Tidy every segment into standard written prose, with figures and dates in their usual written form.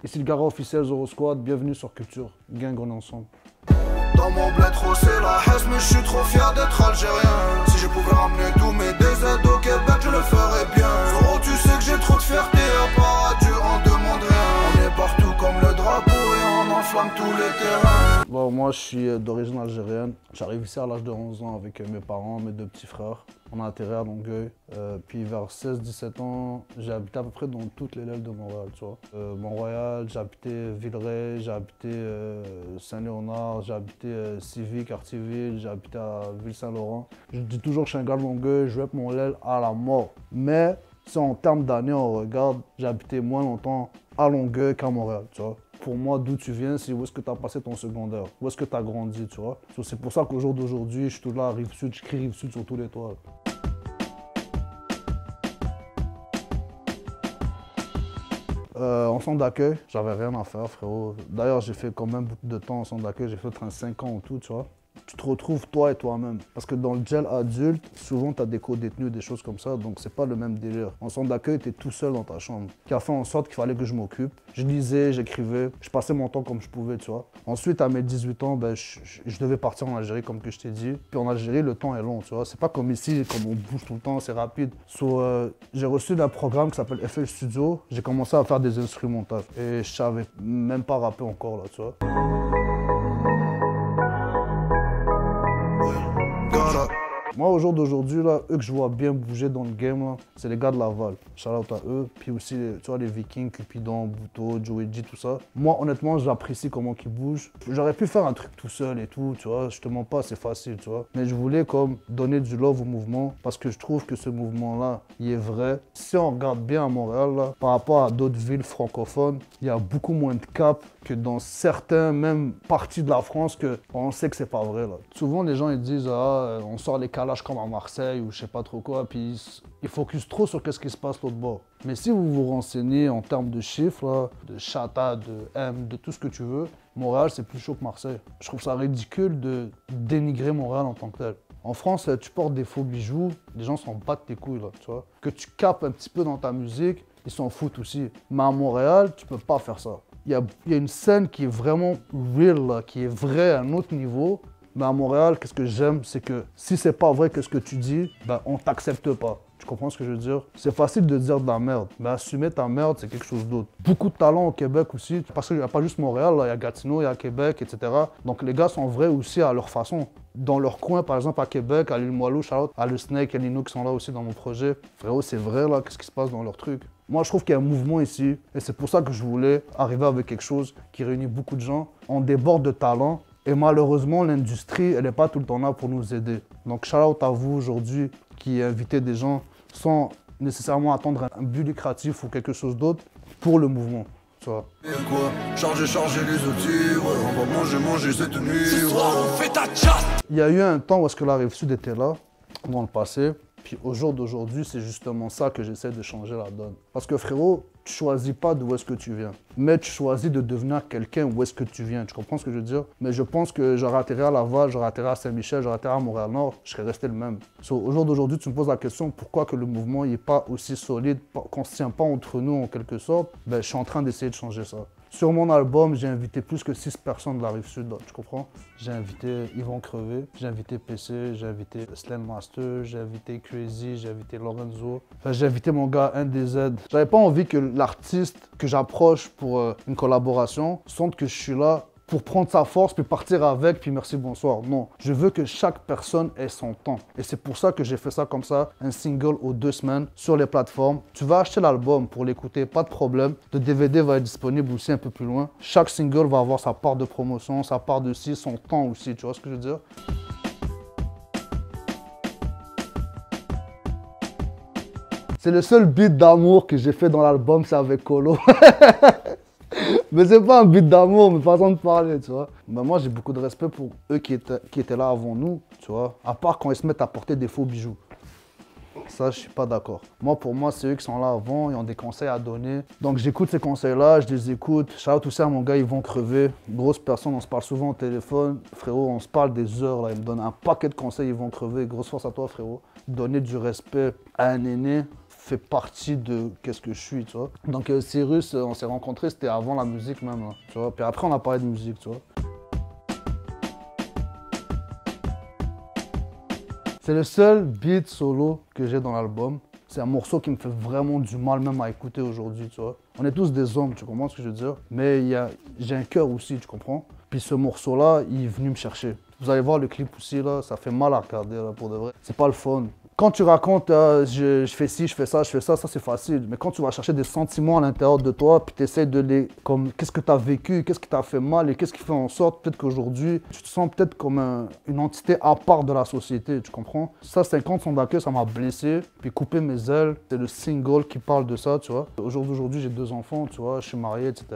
Ici le Gara officiel Zoro Squad, bienvenue sur Culture. Gang, on est ensemble. Dans mon bled trop c'est la haisse, mais je suis trop fier d'être algérien. Si je pouvais ramener tous mes DZ au Québec, je le ferais bien. Zoro, tu sais que j'ai trop de fierté, à part Dieu, on demande rien. On est partout comme le drapeau et on enflamme tous les terrains. Bon, moi je suis d'origine algérienne. J'arrive ici à l'âge de 11 ans avec mes parents, mes deux petits frères. On a atterri à Longueuil. Puis vers 16-17 ans, j'ai habité à peu près dans toutes les ailes de Montréal, tu vois. Mont-Royal, j'ai habité Villeray, j'ai habité Saint-Léonard, j'ai habité Civic, Cartierville, j'ai habité à Ville-Saint-Laurent. Je dis toujours que je suis un gars de Longueuil, je vais mon l'aile à la mort. Mais si en termes d'années on regarde, j'ai habité moins longtemps à Longueuil qu'à Montréal, tu vois. Pour moi, d'où tu viens, c'est où est-ce que tu as passé ton secondaire, où est-ce que tu as grandi, tu vois. C'est pour ça qu'au jour d'aujourd'hui, je suis toujours là à Rive-Sud, j'écris Rive-Sud sur tous les toits. En centre d'accueil, j'avais rien à faire, frérot. D'ailleurs, j'ai fait quand même beaucoup de temps en centre d'accueil, j'ai fait 35 ans en tout, tu vois. Tu te retrouves toi et toi-même. Parce que dans le gel adulte, souvent tu as des co-détenus, des choses comme ça, donc c'est pas le même délire. En centre d'accueil, tu es tout seul dans ta chambre. Qui a fait en sorte qu'il fallait que je m'occupe. Je lisais, j'écrivais, je passais mon temps comme je pouvais, tu vois. Ensuite, à mes 18 ans, ben, je devais partir en Algérie, comme que je t'ai dit. Puis en Algérie, le temps est long, tu vois. C'est pas comme ici, comme on bouge tout le temps, c'est rapide. J'ai reçu un programme qui s'appelle FL Studio. J'ai commencé à faire des instrumentales. Et je savais même pas rapper encore, là, tu vois. Moi, au jour d'aujourd'hui, là, eux que je vois bien bouger dans le game, c'est les gars de Laval. Shout out à eux. Puis aussi, tu vois, les Vikings, Cupidon, Bouto, Joey G, tout ça. Moi, honnêtement, j'apprécie comment ils bougent. J'aurais pu faire un truc tout seul et tout, tu vois. Je te mens pas, c'est facile, tu vois. Mais je voulais comme donner du love au mouvement parce que je trouve que ce mouvement-là, il est vrai. Si on regarde bien à Montréal, là, par rapport à d'autres villes francophones, il y a beaucoup moins de cap que dans certains, même parties de la France, on sait que c'est pas vrai, là. Souvent, les gens, ils disent, ah, on sort les calages comme à Marseille ou je sais pas trop quoi, puis ils focusent trop sur qu'est-ce qui se passe l'autre bord. Mais si vous vous renseignez en termes de chiffres, là, de chata, de M, de tout ce que tu veux, Montréal, c'est plus chaud que Marseille. Je trouve ça ridicule de dénigrer Montréal en tant que tel. En France, tu portes des faux bijoux, les gens s'en battent tes couilles, là, tu vois. Que tu capes un petit peu dans ta musique, ils s'en foutent aussi. Mais à Montréal, tu peux pas faire ça. Il y a une scène qui est vraiment real, là, qui est vraie à un autre niveau. Mais à Montréal, qu'est-ce que j'aime, c'est que si c'est pas vrai que ce que tu dis, ben on t'accepte pas. Tu comprends ce que je veux dire? C'est facile de dire de la merde, mais assumer ta merde, c'est quelque chose d'autre. Beaucoup de talent au Québec aussi, parce qu'il n'y a pas juste Montréal, il y a Gatineau, il y a Québec, etc. Donc les gars sont vrais aussi à leur façon. Dans leur coin, par exemple à Québec, à l'île Moilou, Charlotte, à Le Snake, à Nino qui sont là aussi dans mon projet. Frérot, c'est vrai là, qu'est-ce qui se passe dans leur truc? Moi, je trouve qu'il y a un mouvement ici, et c'est pour ça que je voulais arriver avec quelque chose qui réunit beaucoup de gens. On déborde de talent. Et malheureusement, l'industrie, elle n'est pas tout le temps là pour nous aider. Donc, shout out à vous aujourd'hui qui invitez des gens sans nécessairement attendre un but lucratif ou quelque chose d'autre pour le mouvement. Tu vois. Et quoi? Charger les outils, ouais, on va manger cette nuit. Ce soir, on fait ta chatte. Il y a eu un temps où est-ce que la Rive-Sud était là, dans le passé. Puis au jour d'aujourd'hui, c'est justement ça que j'essaie de changer la donne. Parce que frérot, tu choisis pas d'où est-ce que tu viens. Mais tu choisis de devenir quelqu'un où est-ce que tu viens. Tu comprends ce que je veux dire? Mais je pense que j'aurais atterri à Laval, j'aurais atterri à Saint-Michel, j'aurais atterri à Montréal-Nord, je serais resté le même. Au jour d'aujourd'hui, tu me poses la question pourquoi que le mouvement n'est pas aussi solide, qu'on ne se tient pas entre nous en quelque sorte. Ben, je suis en train d'essayer de changer ça. Sur mon album, j'ai invité plus que 6 personnes de la Rive-Sud, tu comprends? J'ai invité Yvon Crevé, j'ai invité PC, j'ai invité Slen Master, j'ai invité Crazy, j'ai invité Lorenzo. Enfin, j'ai invité mon gars NDZ. J'avais pas envie que l'artiste que j'approche pour une collaboration sente que je suis là pour prendre sa force, puis partir avec, puis merci, bonsoir. Non, je veux que chaque personne ait son temps. Et c'est pour ça que j'ai fait ça comme ça, un single aux 2 semaines sur les plateformes. Tu vas acheter l'album pour l'écouter, pas de problème. Le DVD va être disponible aussi un peu plus loin. Chaque single va avoir sa part de promotion, sa part de ci, son temps aussi, tu vois ce que je veux dire? C'est le seul beat d'amour que j'ai fait dans l'album, c'est avec Colo. Mais c'est pas un beat d'amour, mais façon de parler, tu vois. Ben moi, j'ai beaucoup de respect pour eux qui étaient là avant nous, tu vois. À part quand ils se mettent à porter des faux bijoux. Ça, je suis pas d'accord. Moi, pour moi, c'est eux qui sont là avant, ils ont des conseils à donner. Donc, j'écoute ces conseils-là, je les écoute. Shout tout ça, mon gars, ils vont crever. Grosse personne, on se parle souvent au téléphone. Frérot, on se parle des heures, là. Ils me donnent un paquet de conseils, ils vont crever. Grosse force à toi, frérot. Donner du respect à un aîné, fait partie de qu'est-ce que je suis, tu vois. Donc Cyrus, on s'est rencontrés, c'était avant la musique même, hein, tu vois. Puis après, on a parlé de musique, tu vois. C'est le seul beat solo que j'ai dans l'album. C'est un morceau qui me fait vraiment du mal même à écouter aujourd'hui, tu vois. On est tous des hommes, tu comprends ce que je veux dire? Mais j'ai un cœur aussi, tu comprends? Puis ce morceau-là, il est venu me chercher. Vous allez voir le clip aussi, là, ça fait mal à regarder, là, pour de vrai. C'est pas le fun. Quand tu racontes, je fais ci, je fais ça, ça c'est facile. Mais quand tu vas chercher des sentiments à l'intérieur de toi, puis tu essaies de les... Comme, qu'est-ce que tu as vécu, qu'est-ce qui t'a fait mal et qu'est-ce qui fait en sorte, peut-être qu'aujourd'hui, tu te sens peut-être comme une entité à part de la société, tu comprends? Ça, 50 sans d'accueil, ça m'a blessé. Puis couper mes ailes, c'est le single qui parle de ça, tu vois. Aujourd'hui, j'ai 2 enfants, tu vois, je suis marié, etc.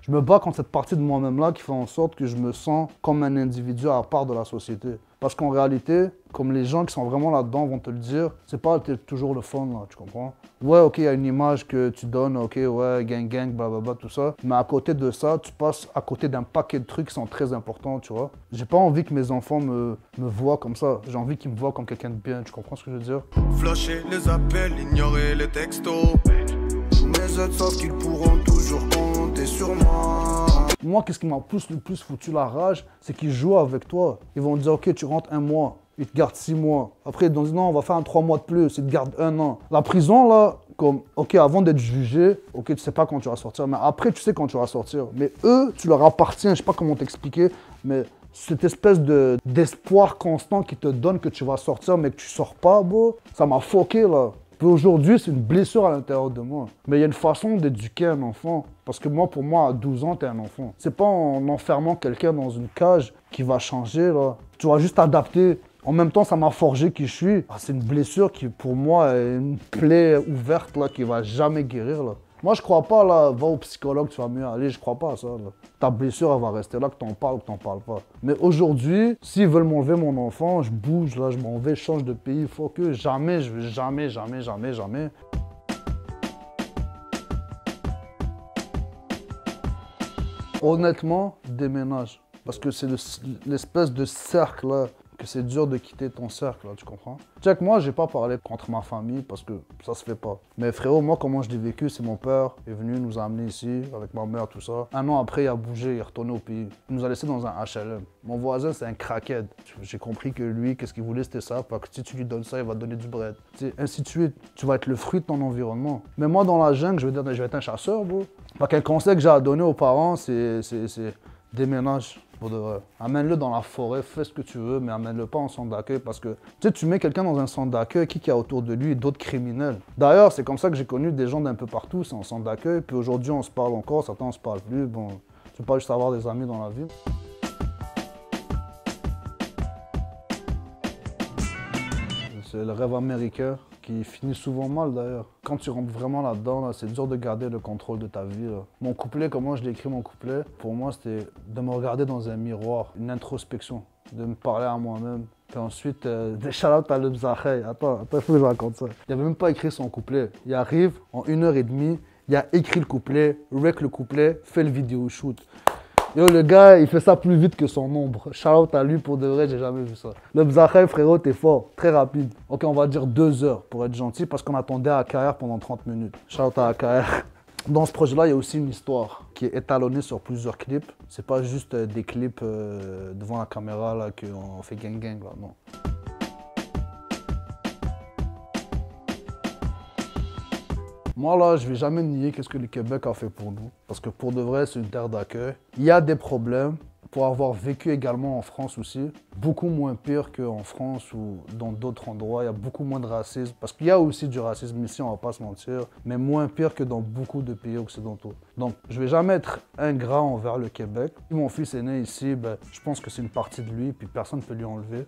Je me bats contre cette partie de moi-même-là qui fait en sorte que je me sens comme un individu à part de la société. Parce qu'en réalité, comme les gens qui sont vraiment là-dedans vont te le dire, c'est pas toujours le fun, là, tu comprends? Ouais, ok, il y a une image que tu donnes, ok, ouais, gang, gang, blablabla, tout ça. Mais à côté de ça, tu passes à côté d'un paquet de trucs qui sont très importants, tu vois? J'ai pas envie que mes enfants me voient comme ça. J'ai envie qu'ils me voient comme quelqu'un de bien, tu comprends ce que je veux dire? Flasher les appels, ignorer les textos. Tous mes aides savent qu'ils pourront toujours compter sur moi. Moi, qu'est-ce qui m'a le plus foutu la rage, c'est qu'ils jouent avec toi. Ils vont te dire, ok, tu rentres 1 mois, ils te gardent 6 mois. Après, ils vont dire, non, on va faire 3 mois de plus, ils te gardent 1 an. La prison, là, comme, ok, avant d'être jugé, ok, tu sais pas quand tu vas sortir, mais après, tu sais quand tu vas sortir. Mais eux, tu leur appartiens, je sais pas comment t'expliquer, mais cette espèce d'espoir constant qui te donne que tu vas sortir, mais que tu sors pas, bro, ça m'a foqué, là. Puis aujourd'hui, c'est une blessure à l'intérieur de moi. Mais il y a une façon d'éduquer un enfant. Parce que moi, pour moi, à 12 ans, t'es un enfant. C'est pas en enfermant quelqu'un dans une cage qui va changer, là. Tu vas juste t'adapter. En même temps, ça m'a forgé qui je suis. Ah, c'est une blessure qui, pour moi, est une plaie ouverte, là, qui va jamais guérir, là. Moi, je crois pas, là, va au psychologue, tu vas mieux aller. Je crois pas à ça, là. Ta blessure, elle va rester là, que t'en parles ou que t'en parles pas. Mais aujourd'hui, s'ils veulent m'enlever mon enfant, je bouge, là, je m'en vais, je change de pays. Il faut que jamais, je veux jamais. Honnêtement, déménage. Parce que c'est l'espèce de cercle, là, que c'est dur de quitter ton cercle, là, tu comprends? Check, moi, j'ai pas parlé contre ma famille parce que ça se fait pas. Mais frérot, moi, comment je l'ai vécu, c'est mon père est venu nous amener ici avec ma mère, tout ça. 1 an après, il a bougé, il est retourné au pays. Il nous a laissé dans un HLM. Mon voisin, c'est un crackhead. J'ai compris que lui, qu'est-ce qu'il voulait, c'était ça. Parce que si tu lui donnes ça, il va te donner du bread. T'sais, ainsi de suite. Tu vas être le fruit de ton environnement. Mais moi, dans la jungle, je vais être un chasseur, bro. Fait qu'un conseil que j'ai à donner aux parents, c'est déménage. Pour de vrai. Amène-le dans la forêt, fais ce que tu veux, mais amène-le pas en centre d'accueil parce que tu sais, tu mets quelqu'un dans un centre d'accueil, qui a autour de lui d'autres criminels. D'ailleurs, c'est comme ça que j'ai connu des gens d'un peu partout, c'est en centre d'accueil. Puis aujourd'hui, on se parle encore, certains on se parle plus. Bon, tu peux pas juste avoir des amis dans la vie. C'est le rêve américain qui finit souvent mal d'ailleurs. Quand tu rentres vraiment là-dedans, là, c'est dur de garder le contrôle de ta vie. Là. Mon couplet, comment je l'ai écrit mon couplet, pour moi c'était de me regarder dans un miroir, une introspection, de me parler à moi-même. Puis ensuite, des shout-out à Lebzahay. Attends, il faut que je raconte ça. Il n'avait même pas écrit son couplet. Il arrive en 1h30, il a écrit le couplet, rec le couplet, fait le vidéo shoot. Yo, le gars, il fait ça plus vite que son ombre. Shout-out à lui, pour de vrai, j'ai jamais vu ça. Le Bzahay, frérot, t'es fort, très rapide. Ok, on va dire 2 heures pour être gentil, parce qu'on attendait à AKR pendant 30 minutes. Shout-out à AKR. Dans ce projet-là, il y a aussi une histoire qui est étalonnée sur plusieurs clips. C'est pas juste des clips devant la caméra, là, qu'on fait gang-gang, là, non. Moi, là, je vais jamais nier qu'est-ce que le Québec a fait pour nous. Parce que pour de vrai, c'est une terre d'accueil. Il y a des problèmes. Pour avoir vécu également en France aussi, beaucoup moins pire qu'en France ou dans d'autres endroits. Il y a beaucoup moins de racisme. Parce qu'il y a aussi du racisme ici, on va pas se mentir. Mais moins pire que dans beaucoup de pays occidentaux. Donc, je vais jamais être ingrat envers le Québec. Si mon fils est né ici, ben, je pense que c'est une partie de lui, puis personne ne peut lui enlever.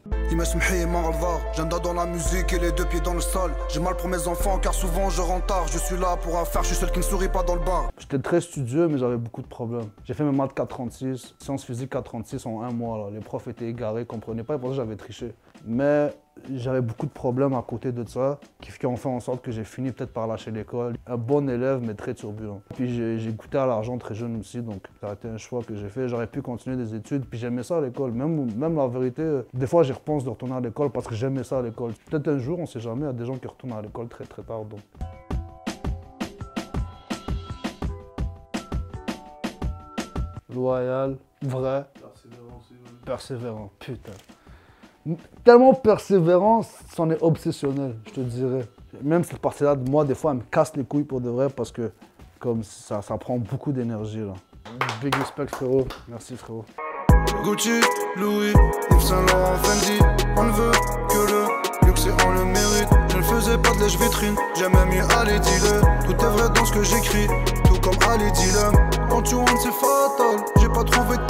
J'agenda dans la musique et les 2 pieds dans le sol. J'ai mal pour mes enfants car souvent je rentre tard. Je suis là pour affaire, je suis seul qui ne sourit pas dans le bar. J'étais très studieux, mais j'avais beaucoup de problèmes. J'ai fait mes maths 436, sciences physiques 436 en 1 mois. Là. Les profs étaient égarés, ils comprenaient pas, ils pensaient que j'avais triché. Mais j'avais beaucoup de problèmes à côté de ça, qui ont fait en sorte que j'ai fini peut-être par lâcher l'école. Un bon élève, mais très turbulent. Puis j'ai goûté à l'argent très jeune aussi, donc ça a été un choix que j'ai fait. J'aurais pu continuer des études, puis j'aimais ça à l'école. Même la vérité, des fois j'y repense de retourner à l'école parce que j'aimais ça à l'école. Peut-être un jour, on sait jamais, il y a des gens qui retournent à l'école très très tard. Donc. loyal, vrai, persévérant, putain. Tellement persévérant, c'en est obsessionnel, je te dirais. Même cette partie-là, moi, des fois, elle me casse les couilles pour de vrai parce que comme ça prend beaucoup d'énergie, là. Big respect, frérot. Merci, frérot. Gucci, Louis, Yves Saint Laurent, Fendi. On ne veut que le luxe et on le mérite. Je ne faisais pas de lèche-vitrine, j'aimais mieux aller dealer. Tout est vrai dans ce que j'écris, tout comme Ali Dillon. Quand tu rentres, c'est fatal, j'ai pas trouvé de